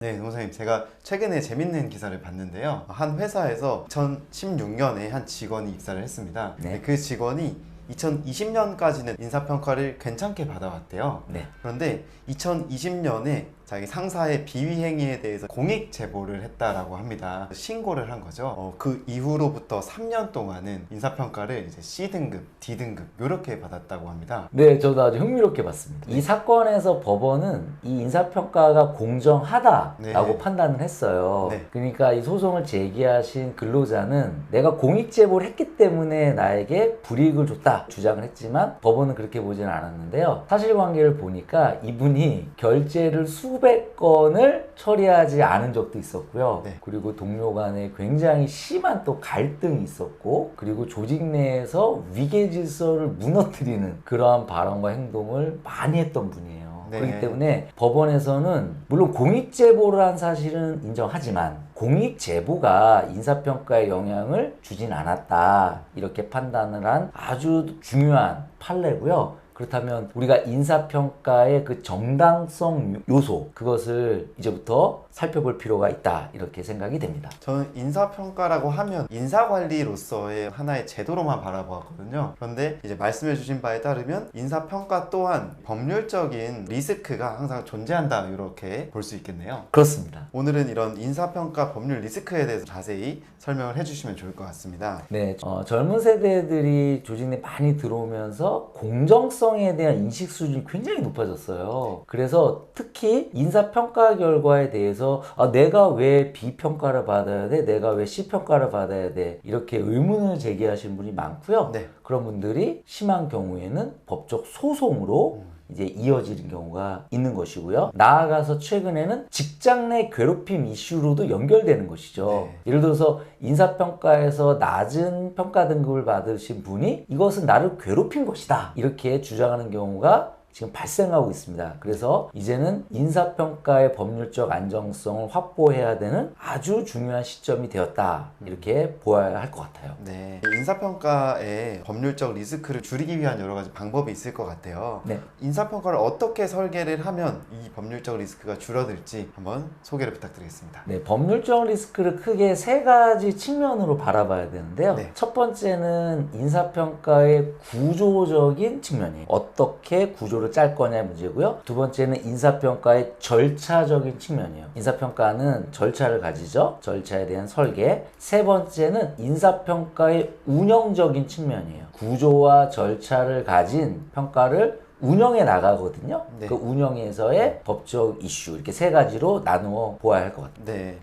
네, 선생님, 제가 최근에 재밌는 기사를 봤는데요. 한 회사에서 2016년에 한 직원이 입사를 했습니다. 네. 그 직원이 2020년까지는 인사평가를 괜찮게 받아왔대요. 네. 그런데 2020년에 자기 상사의 비위 행위에 대해서 공익 제보를 했다라고 합니다. 신고를 한 거죠. 그 이후로부터 3년 동안은 인사평가를 이제 C등급, D등급 이렇게 받았다고 합니다. 네, 저도 아주 흥미롭게 봤습니다. 이 사건에서 법원은 이 인사평가가 공정하다라고 네. 판단을 했어요. 네. 그러니까 이 소송을 제기하신 근로자는 내가 공익제보를 했기 때문에 나에게 불이익을 줬다 주장을 했지만 법원은 그렇게 보지는 않았는데요. 사실관계를 보니까 이분이 결제를 수백 건을 처리하지 않은 적도 있었고요. 네. 그리고 동료 간에 굉장히 심한 또 갈등이 있었고, 그리고 조직 내에서 위계 질서를 무너뜨리는 그러한 발언과 행동을 많이 했던 분이에요. 네. 그렇기 때문에 법원에서는 물론 공익제보를 한 사실은 인정하지만 공익제보가 인사평가에 영향을 주진 않았다 이렇게 판단을 한 아주 중요한 판례고요. 그렇다면 우리가 인사평가의 그 정당성 요소, 그것을 이제부터 살펴볼 필요가 있다 이렇게 생각이 됩니다. 저는 인사평가라고 하면 인사관리로서의 하나의 제도로만 바라보았거든요. 그런데 이제 말씀해 주신 바에 따르면 인사평가 또한 법률적인 리스크가 항상 존재한다 이렇게 볼 수 있겠네요. 그렇습니다. 오늘은 이런 인사평가 법률 리스크에 대해서 자세히 설명을 해주시면 좋을 것 같습니다. 네, 젊은 세대들이 조직 내 많이 들어오면서 공정성에 대한 인식 수준이 굉장히 높아졌어요. 그래서 특히 인사평가 결과에 대해서 내가 왜 B평가를 받아야 돼? 내가 왜 C평가를 받아야 돼? 이렇게 의문을 제기하시는 분이 많고요. 네. 그런 분들이 심한 경우에는 법적 소송으로 이제 이어지는 경우가 있는 것이고요. 나아가서 최근에는 직장 내 괴롭힘 이슈로도 연결되는 것이죠. 네. 예를 들어서 인사평가에서 낮은 평가 등급을 받으신 분이 이것은 나를 괴롭힌 것이다 이렇게 주장하는 경우가 지금 발생하고 있습니다. 그래서 이제는 인사평가의 법률적 안정성을 확보해야 되는 아주 중요한 시점이 되었다 이렇게 보아야 할 것 같아요. 네. 인사평가의 법률적 리스크를 줄이기 위한 여러 가지 방법이 있을 것 같아요. 네. 인사평가를 어떻게 설계를 하면 이 법률적 리스크가 줄어들지 한번 소개를 부탁드리겠습니다. 네, 법률적 리스크를 크게 세 가지 측면으로 바라봐야 되는데요. 네. 첫 번째는 인사평가의 구조적인 측면이에요. 어떻게 구조를 짤 거냐의 문제고요. 두 번째는 인사평가의 절차적인 측면이에요. 인사평가는 절차를 가지죠. 절차에 대한 설계. 세 번째는 인사평가의 운영적인 측면이에요. 구조와 절차를 가진 평가를 운영해 나가거든요. 네. 그 운영에서의 법적 이슈 이렇게 세 가지로 나누어 보아야 할 것 같아요. 네.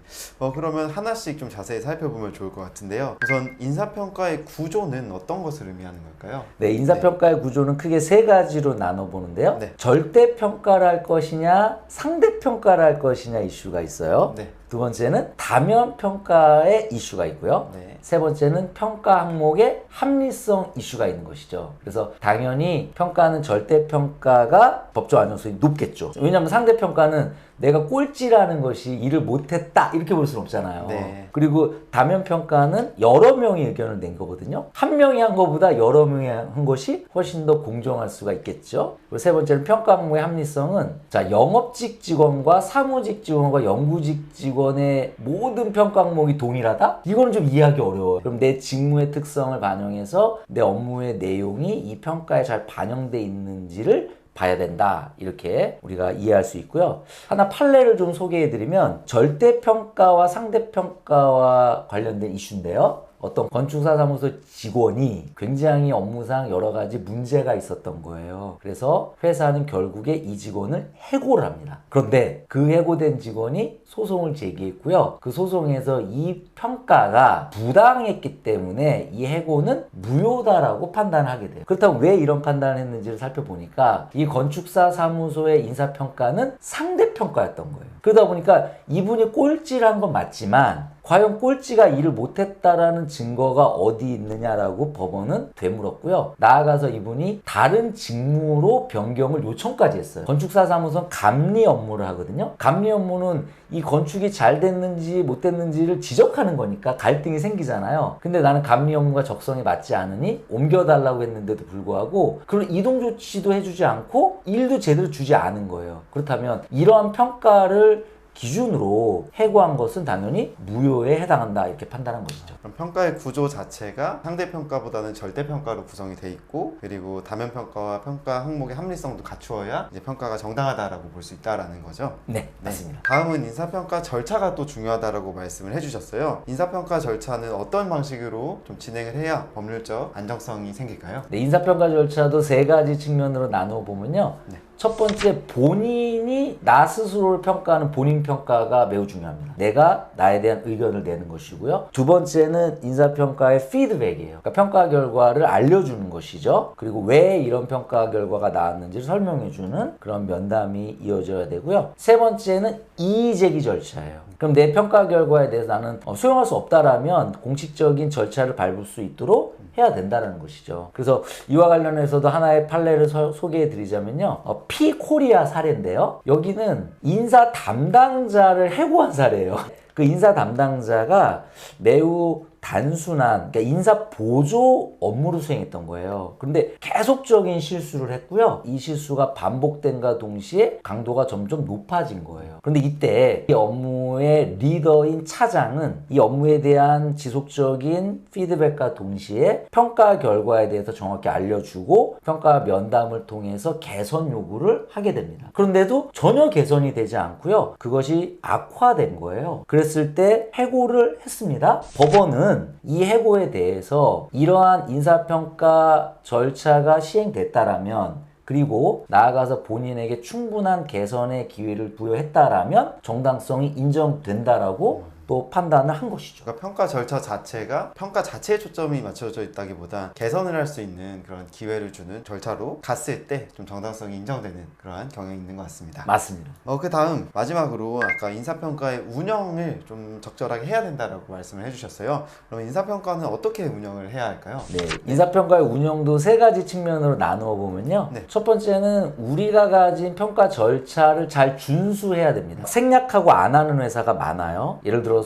그러면 하나씩 좀 자세히 살펴보면 좋을 것 같은데요. 우선 인사평가의 구조는 어떤 것을 의미하는 걸까요? 네, 인사평가의 구조는 크게 세 가지로 나눠보는데요. 네. 절대평가를 할 것이냐, 상대평가를 할 것이냐 이슈가 있어요. 네. 두 번째는 다면평가의 이슈가 있고요. 네. 세 번째는 평가 항목의 합리성 이슈가 있는 것이죠. 그래서 당연히 평가는 절대평가가 법적 안정성이 높겠죠. 왜냐하면 상대평가는 내가 꼴찌라는 것이 일을 못했다 이렇게 볼 수는 없잖아요. 네. 그리고 다면평가는 여러 명이 의견을 낸 거거든요. 한 명이 한 것보다 여러 명이 한 것이 훨씬 더 공정할 수가 있겠죠. 그리고 세 번째는 평가 항목의 합리성은 자, 영업직 직원과 사무직 직원과 연구직 직원의 모든 평가 항목이 동일하다? 이거는 좀 이해하기 어려워요. 그럼 내 직무의 특성을 반영해서 내 업무의 내용이 이 평가에 잘 반영돼 있는지를 봐야 된다 이렇게 우리가 이해할 수 있고요. 하나 판례를 좀 소개해드리면 절대평가와 상대평가와 관련된 이슈인데요. 어떤 건축사 사무소 직원이 굉장히 업무상 여러 가지 문제가 있었던 거예요. 그래서 회사는 결국에 이 직원을 해고를 합니다. 그런데 그 해고된 직원이 소송을 제기했고요. 그 소송에서 이 평가가 부당했기 때문에 이 해고는 무효다라고 판단하게 돼요. 그렇다면 왜 이런 판단을 했는지를 살펴보니까 이 건축사 사무소의 인사평가는 상대평가였던 거예요. 그러다 보니까 이분이 꼴찌를 한 건 맞지만 과연 꼴찌가 일을 못했다라는 증거가 어디 있느냐라고 법원은 되물었고요. 나아가서 이분이 다른 직무로 변경을 요청까지 했어요. 건축사 사무소는 감리 업무를 하거든요. 감리 업무는 이 건축이 잘 됐는지 못 됐는지를 지적하는 거니까 갈등이 생기잖아요. 근데 나는 감리 업무가 적성에 맞지 않으니 옮겨달라고 했는데도 불구하고 그런 이동 조치도 해주지 않고 일도 제대로 주지 않은 거예요. 그렇다면 이러한 평가를 기준으로 해고한 것은 당연히 무효에 해당한다 이렇게 판단한 것이죠. 그럼 평가의 구조 자체가 상대평가보다는 절대평가로 구성이 돼 있고, 그리고 다면평가와 평가 항목의 합리성도 갖추어야 이제 평가가 정당하다라고 볼 수 있다라는 거죠. 네, 맞습니다. 다음은 인사평가 절차가 또 중요하다라고 말씀을 해주셨어요. 인사평가 절차는 어떤 방식으로 좀 진행을 해야 법률적 안정성이 생길까요? 네, 인사평가 절차도 세 가지 측면으로 나누어 보면요. 네. 첫 번째, 본인이 나 스스로를 평가하는 본인 평가가 매우 중요합니다. 내가 나에 대한 의견을 내는 것이고요. 두 번째는 인사평가의 피드백이에요. 그러니까 평가 결과를 알려주는 것이죠. 그리고 왜 이런 평가 결과가 나왔는지를 설명해주는 그런 면담이 이어져야 되고요. 세 번째는 이의제기 절차예요. 그럼 내 평가 결과에 대해서 나는 수용할 수 없다라면 공식적인 절차를 밟을 수 있도록 해야 된다는 것이죠. 그래서 이와 관련해서도 하나의 판례를 소개해 드리자면요. 피코리아 사례인데요. 여기는 인사 담당자를 해고한 사례예요. 그 인사 담당자가 매우 단순한, 그러니까 인사 보조 업무를 수행했던 거예요. 그런데 계속적인 실수를 했고요. 이 실수가 반복된과 동시에 강도가 점점 높아진 거예요. 그런데 이때 이 업무의 리더인 차장은 이 업무에 대한 지속적인 피드백과 동시에 평가 결과에 대해서 정확히 알려주고 평가 면담을 통해서 개선 요구를 하게 됩니다. 그런데도 전혀 개선이 되지 않고요. 그것이 악화된 거예요. 그랬을 때 해고를 했습니다. 법원은 이 해고에 대해서 이러한 인사평가 절차가 시행됐다라면, 그리고 나아가서 본인에게 충분한 개선의 기회를 부여했다라면 정당성이 인정된다라고 또 판단을 한 것이죠. 그러니까 평가 절차 자체가 평가 자체에 초점이 맞춰져 있다기보다 개선을 할 수 있는 그런 기회를 주는 절차로 갔을 때 좀 정당성이 인정되는 그러한 경향이 있는 것 같습니다. 맞습니다. 그 다음 마지막으로 아까 인사평가의 운영을 좀 적절하게 해야 된다라고 말씀을 해주셨어요. 그러면 인사평가는 어떻게 운영을 해야 할까요? 네, 인사평가의 운영도 세 가지 측면으로 나누어 보면요. 네. 첫 번째는 우리가 가진 평가 절차를 잘 준수해야 됩니다. 생략하고 안 하는 회사가 많아요. 예를 들어서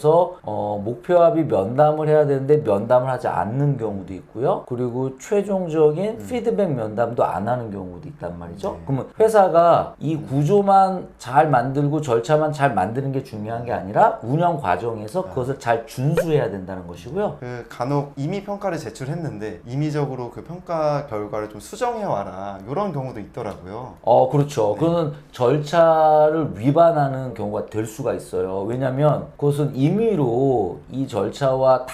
목표 합의 면담을 해야 되는데 면담을 하지 않는 경우도 있고요. 그리고 최종적인 피드백 면담도 안 하는 경우도 있단 말이죠. 그러면 회사가 이 구조만 잘 만들고 절차만 잘 만드는 게 중요한 게 아니라 운영 과정에서 그것을 잘 준수해야 된다는 것이고요. 간혹 이미 평가를 제출했는데 임의적으로 그 평가 결과를 좀 수정해 와라 이런 경우도 있더라고요. 그렇죠. 그거는 절차를 위반하는 경우가 될 수가 있어요. 왜냐하면 그것은 임의로 이 절차와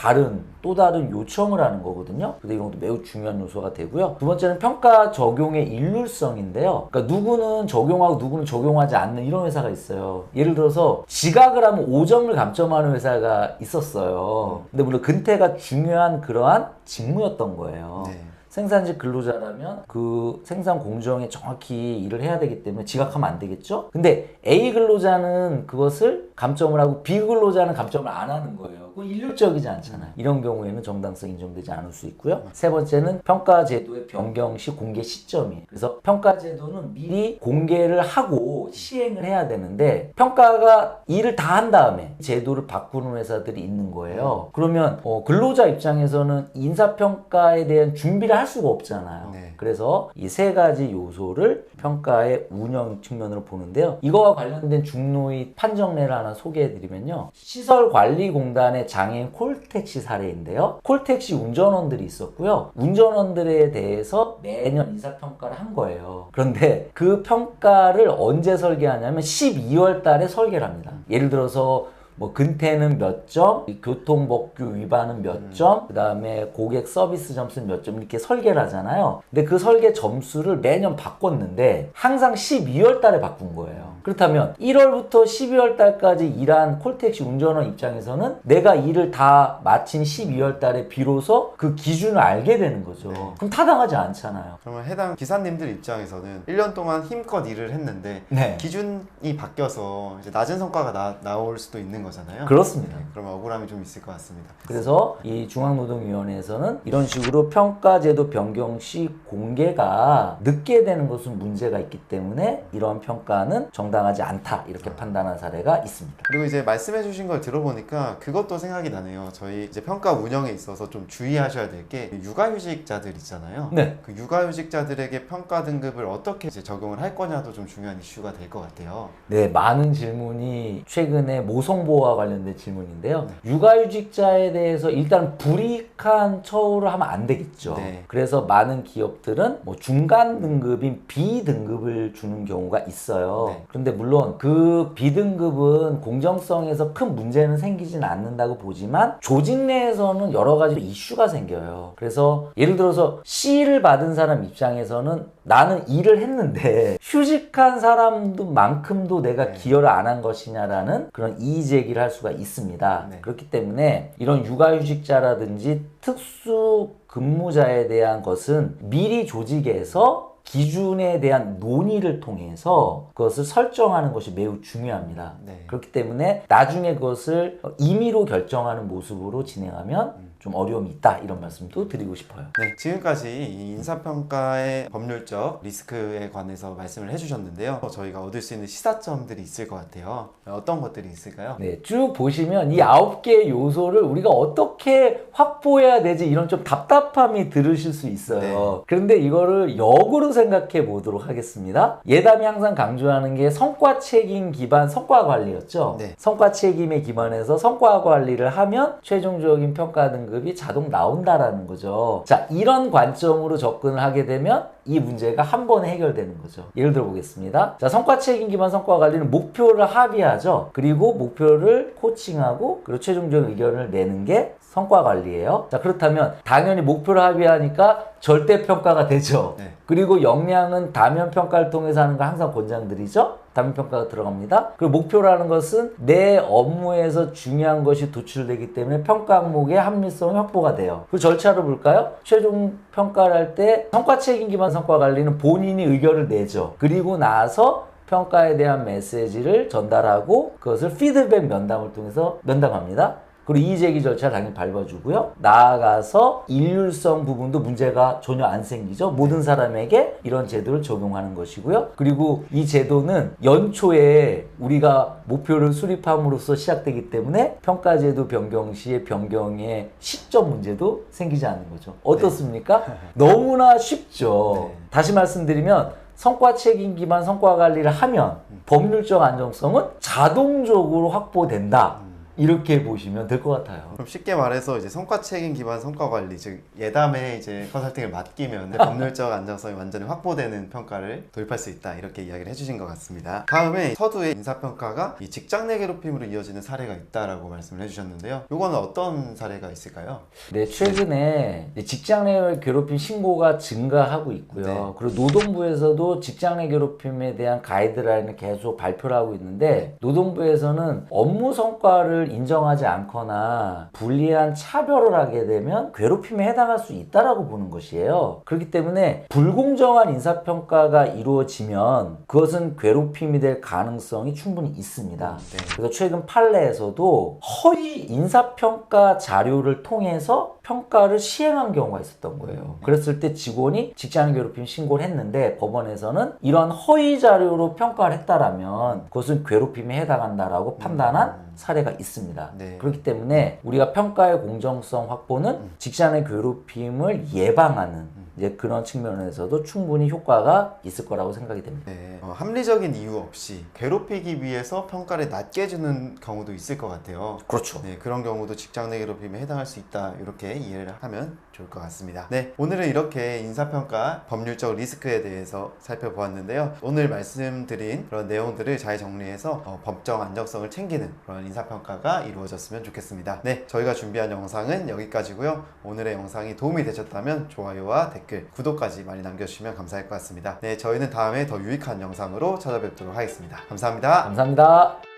또 다른 요청을 하는 거거든요. 근데 이런 것도 매우 중요한 요소가 되고요. 두 번째는 평가 적용의 일률성인데요. 그러니까 누구는 적용하고 누구는 적용하지 않는 이런 회사가 있어요. 예를 들어서 지각을 하면 5점을 감점하는 회사가 있었어요. 근데 물론 근태가 중요한 그러한 직무였던 거예요. 네. 생산직 근로자라면 그 생산 공정에 정확히 일을 해야 되기 때문에 지각하면 안 되겠죠? 근데 A 근로자는 그것을 감점을 하고 B 근로자는 감점을 안 하는 거예요. 그건 일률적이지 않잖아요. 이런 경우에는 정당성 인정되지 않을 수 있고요. 세 번째는 평가 제도의 변경 시 공개 시점이에요. 그래서 평가 제도는 미리 공개를 하고 시행을 해야 되는데 평가가 일을 다 한 다음에 제도를 바꾸는 회사들이 있는 거예요. 그러면 근로자 입장에서는 인사평가에 대한 준비를 할 수가 없잖아요. 네. 그래서 이 세 가지 요소를 평가의 운영 측면으로 보는데요. 이거와 관련된 중노의 판정례를 하나 소개해드리면요. 시설관리공단의 장애인 콜택시 사례인데요. 콜택시 운전원들이 있었고요. 운전원들에 대해서 매년 인사평가를 한 거예요. 그런데 그 평가를 언제 설계하냐면 12월 달에 설계를 합니다. 예를 들어서 근태는 몇 점, 교통법규 위반은 몇 점, 그 다음에 고객 서비스 점수는 몇 점 이렇게 설계를 하잖아요. 근데 그 설계 점수를 매년 바꿨는데 항상 12월 달에 바꾼 거예요. 그렇다면 1월부터 12월 달까지 일한 콜택시 운전원 입장에서는 내가 일을 다 마친 12월 달에 비로소 그 기준을 알게 되는 거죠. 그럼 타당하지 않잖아요. 그러면 해당 기사님들 입장에서는 1년 동안 힘껏 일을 했는데 기준이 바뀌어서 이제 낮은 성과가 나올 수도 있는 거잖아요. 그렇습니다. 그러면 억울함이 좀 있을 것 같습니다. 그래서 이 중앙노동위원회에서는 이런 식으로 평가제도 변경 시 공개가 늦게 되는 것은 문제가 있기 때문에 이런 평가는 정당 정당하지 않다 이렇게 판단한 사례가 있습니다. 그리고 이제 말씀해주신 걸 들어보니까 그것도 생각이 나네요. 저희 이제 평가 운영에 있어서 좀 주의하셔야 될 게 육아휴직자들 있잖아요. 네. 그 육아휴직자들에게 평가 등급을 어떻게 이제 적용을 할 거냐도 좀 중요한 이슈가 될 것 같아요. 네, 많은 질문이 최근에 모성보호와 관련된 질문인데요. 육아휴직자에 대해서 일단 불이익한 처우를 하면 안 되겠죠. 네. 그래서 많은 기업들은 뭐 중간 등급인 B등급을 주는 경우가 있어요. 네. 그런데 물론 그 B등급은 공정성에서 큰 문제는 생기진 않는다고 보지만 조직 내에서는 여러 가지 이슈가 생겨요. 그래서 예를 들어서 C를 받은 사람 입장에서는 나는 일을 했는데 휴직한 사람만큼도 내가 네. 기여를 안 한 것이냐라는 그런 이의 제기를 할 수가 있습니다. 네. 그렇기 때문에 이런 육아휴직자라든지 특수 근무자에 대한 것은 미리 조직에서 기준에 대한 논의를 통해서 그것을 설정하는 것이 매우 중요합니다. 네. 그렇기 때문에 나중에 그것을 임의로 결정하는 모습으로 진행하면 좀 어려움이 있다 이런 말씀도 드리고 싶어요. 네, 지금까지 이 인사평가의 법률적 리스크에 관해서 말씀을 해주셨는데요. 저희가 얻을 수 있는 시사점들이 있을 것 같아요. 어떤 것들이 있을까요? 네, 쭉 보시면 이 9개의 요소를 우리가 어떻게 확보해야 되지 이런 좀 답답함이 들으실 수 있어요. 네. 그런데 이거를 역으로 생각해 보도록 하겠습니다. 예담이 항상 강조하는 게 성과 책임 기반 성과 관리였죠. 네. 성과 책임에 기반해서 성과 관리를 하면 최종적인 평가 등급이 자동 나온다라는 거죠. 자, 이런 관점으로 접근을 하게 되면 이 문제가 한 번에 해결되는 거죠. 예를 들어 보겠습니다. 자, 성과 책임 기반 성과 관리는 목표를 합의하죠. 그리고 목표를 코칭하고 그리고 최종적인 의견을 내는 게 성과 관리예요. 자, 그렇다면 당연히 목표를 합의하니까 절대 평가가 되죠. 네. 그리고 역량은 다면 평가를 통해서 하는 걸 항상 권장드리죠. 다면 평가가 들어갑니다. 그리고 목표라는 것은 내 업무에서 중요한 것이 도출되기 때문에 평가 항목의 합리성이 확보가 돼요. 그 절차를 볼까요? 최종 평가를 할 때 성과 책임 기반 성과 관리는 본인이 의견을 내죠. 그리고 나서 평가에 대한 메시지를 전달하고 그것을 피드백 면담을 통해서 면담합니다. 그리고 이의제기 절차를 당연히 밟아주고요. 나아가서 일률성 부분도 문제가 전혀 안 생기죠. 모든 사람에게 이런 제도를 적용하는 것이고요. 그리고 이 제도는 연초에 우리가 목표를 수립함으로써 시작되기 때문에 평가제도 변경 시에 변경의 시점 문제도 생기지 않는 거죠. 어떻습니까? 너무나 쉽죠. 네. 다시 말씀드리면 성과 책임 기반 성과 관리를 하면 법률적 안정성은 자동적으로 확보된다. 이렇게 보시면 될 것 같아요. 그럼 쉽게 말해서 이제 성과 책임 기반 성과 관리, 즉 예담에 이제 컨설팅을 맡기면 법률적 안정성이 완전히 확보되는 평가를 도입할 수 있다 이렇게 이야기를 해주신 것 같습니다. 다음에 서두에 인사평가가 이 직장 내 괴롭힘으로 이어지는 사례가 있다라고 말씀을 해주셨는데요. 이거는 어떤 사례가 있을까요? 네, 최근에 직장 내 괴롭힘 신고가 증가하고 있고요. 네. 그리고 노동부에서도 직장 내 괴롭힘에 대한 가이드라인을 계속 발표를 하고 있는데 노동부에서는 업무 성과를 인정하지 않거나 불리한 차별을 하게 되면 괴롭힘에 해당할 수 있다라고 보는 것이에요. 그렇기 때문에 불공정한 인사평가가 이루어지면 그것은 괴롭힘이 될 가능성이 충분히 있습니다. 네. 그래서 최근 판례에서도 허위 인사평가 자료를 통해서 평가를 시행한 경우가 있었던 거예요. 그랬을 때 직원이 직장 괴롭힘 신고를 했는데 법원에서는 이런 허위 자료로 평가를 했다라면 그것은 괴롭힘에 해당한다라고 판단한 사례가 있습니다. 네. 그렇기 때문에 우리가 평가의 공정성 확보는 직장 내 괴롭힘을 예방하는 이제 그런 측면에서도 충분히 효과가 있을 거라고 생각이 됩니다. 네. 합리적인 이유 없이 괴롭히기 위해서 평가를 낮게 주는 경우도 있을 것 같아요. 그렇죠. 네, 그런 경우도 직장 내 괴롭힘에 해당할 수 있다 이렇게 이해를 하면 좋을 것 같습니다. 네, 오늘은 이렇게 인사평가 법률적 리스크에 대해서 살펴보았는데요. 오늘 말씀드린 그런 내용들을 잘 정리해서 법적 안정성을 챙기는 그런 인사평가가 이루어졌으면 좋겠습니다. 네, 저희가 준비한 영상은 여기까지고요. 오늘의 영상이 도움이 되셨다면 좋아요와 댓글, 구독까지 많이 남겨주시면 감사할 것 같습니다. 네, 저희는 다음에 더 유익한 영상으로 찾아뵙도록 하겠습니다. 감사합니다. 감사합니다.